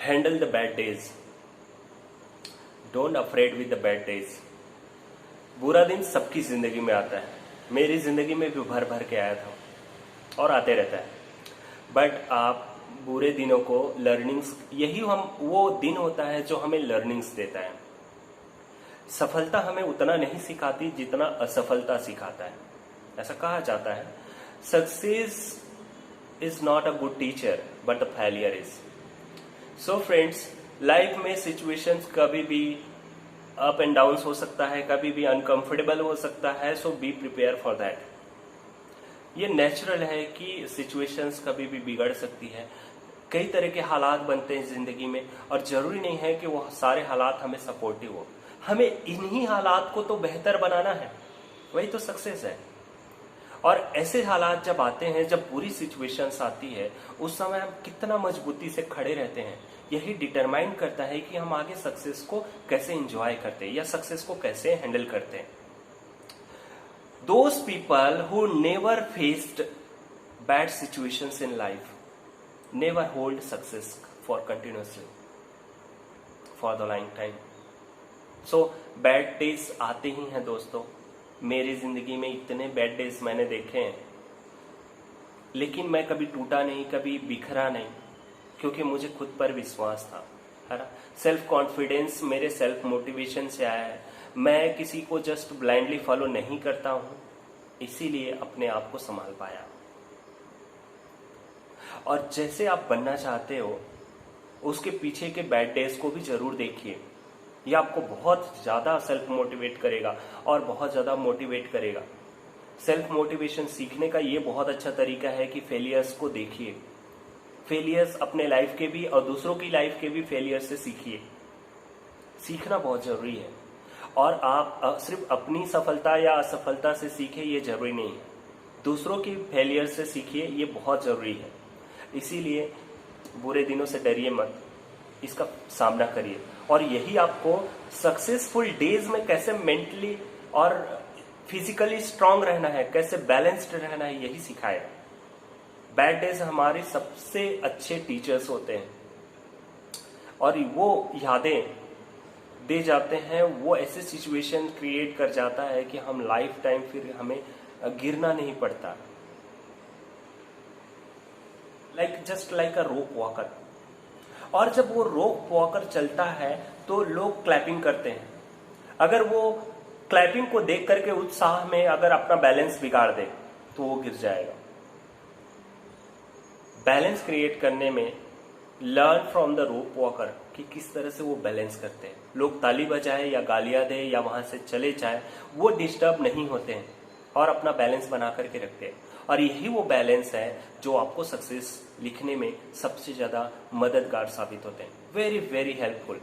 Handle the bad days, don't afraid with the bad days. बुरा दिन सबकी जिंदगी में आता है, मेरी जिंदगी में भी भर भर के आया था और आते रहता है। बट आप बुरे दिनों को लर्निंग्स, यही हम वो दिन होता है जो हमें लर्निंग्स देता है। सफलता हमें उतना नहीं सिखाती जितना असफलता सिखाता है। ऐसा कहा जाता है, success is not a good teacher but the failure is. So friends, life में सिचुएशंस कभी भी अप एंड डाउन हो सकता है, कभी भी अनकंफर्टेबल हो सकता है। सो बी प्रिपेयर फॉर दैट। ये नेचुरल है कि सिचुएशंस कभी भी बिगड़ सकती है। कई तरह के हालात बनते हैं जिंदगी में और जरूरी नहीं है कि वो सारे हालात हमें सपोर्टिव हो। हमें इन्हीं हालात को तो बेहतर बनाना है, वही तो सक्सेस है। और ऐसे हालात जब आते हैं, जब बुरी सिचुएशंस आती है, उस समय हम कितना मजबूती से खड़े रहते हैं, यही डिटरमाइन करता है कि हम आगे सक्सेस को कैसे एंजॉय करते हैं या सक्सेस को कैसे हैंडल करते हैं। Those people who never faced bad situations in life never hold success for continuously for the long time. So bad days आते ही हैं दोस्तों। मेरी जिंदगी में इतने बैड डेज मैंने देखे हैं, लेकिन मैं कभी टूटा नहीं, कभी बिखरा नहीं, क्योंकि मुझे खुद पर विश्वास था, है ना। सेल्फ कॉन्फिडेंस मेरे सेल्फ मोटिवेशन से आया है। मैं किसी को जस्ट ब्लाइंडली फॉलो नहीं करता हूं, इसीलिए अपने आप को संभाल पाया। और जैसे आप बनना चाहते हो, उसके पीछे के बैड डेज को भी जरूर देखिए। ये आपको बहुत ज्यादा सेल्फ मोटिवेट करेगा और बहुत ज्यादा मोटिवेट करेगा। सेल्फ मोटिवेशन सीखने का ये बहुत अच्छा तरीका है कि फेलियर्स को देखिए। फेलियर्स अपने लाइफ के भी और दूसरों की लाइफ के भी फेलियर से सीखिए। सीखना बहुत जरूरी है। और आप सिर्फ अपनी सफलता या असफलता से सीखे, ये जरूरी नहीं है। दूसरों की फेलियर से सीखिए, ये बहुत जरूरी है। इसीलिए बुरे दिनों से डरिए मत, इसका सामना करिए। और यही आपको सक्सेसफुल डेज में कैसे मेंटली और फिजिकली स्ट्रांग रहना है, कैसे बैलेंस्ड रहना है, यही सिखाएगा। बैड डेज हमारे सबसे अच्छे टीचर्स होते हैं और वो यादें दे जाते हैं, वो ऐसे सिचुएशन क्रिएट कर जाता है कि हम लाइफ टाइम फिर हमें गिरना नहीं पड़ता। जस्ट लाइक अ रोप वॉकर। और जब वो रोप वॉकर चलता है तो लोग क्लैपिंग करते हैं। अगर वो क्लैपिंग को देख करके उत्साह में अगर अपना बैलेंस बिगाड़ दे तो वो गिर जाएगा। बैलेंस क्रिएट करने में learn from the rope walker कि किस तरह से वो बैलेंस करते हैं। लोग ताली बजाए या गालियां दे या वहां से चले जाए, वो डिस्टर्ब नहीं होते हैं और अपना बैलेंस बना करके रखते हैं। और यही वो बैलेंस है जो आपको सक्सेस लिखने में सबसे ज्यादा मददगार साबित होते हैं। Very very helpful.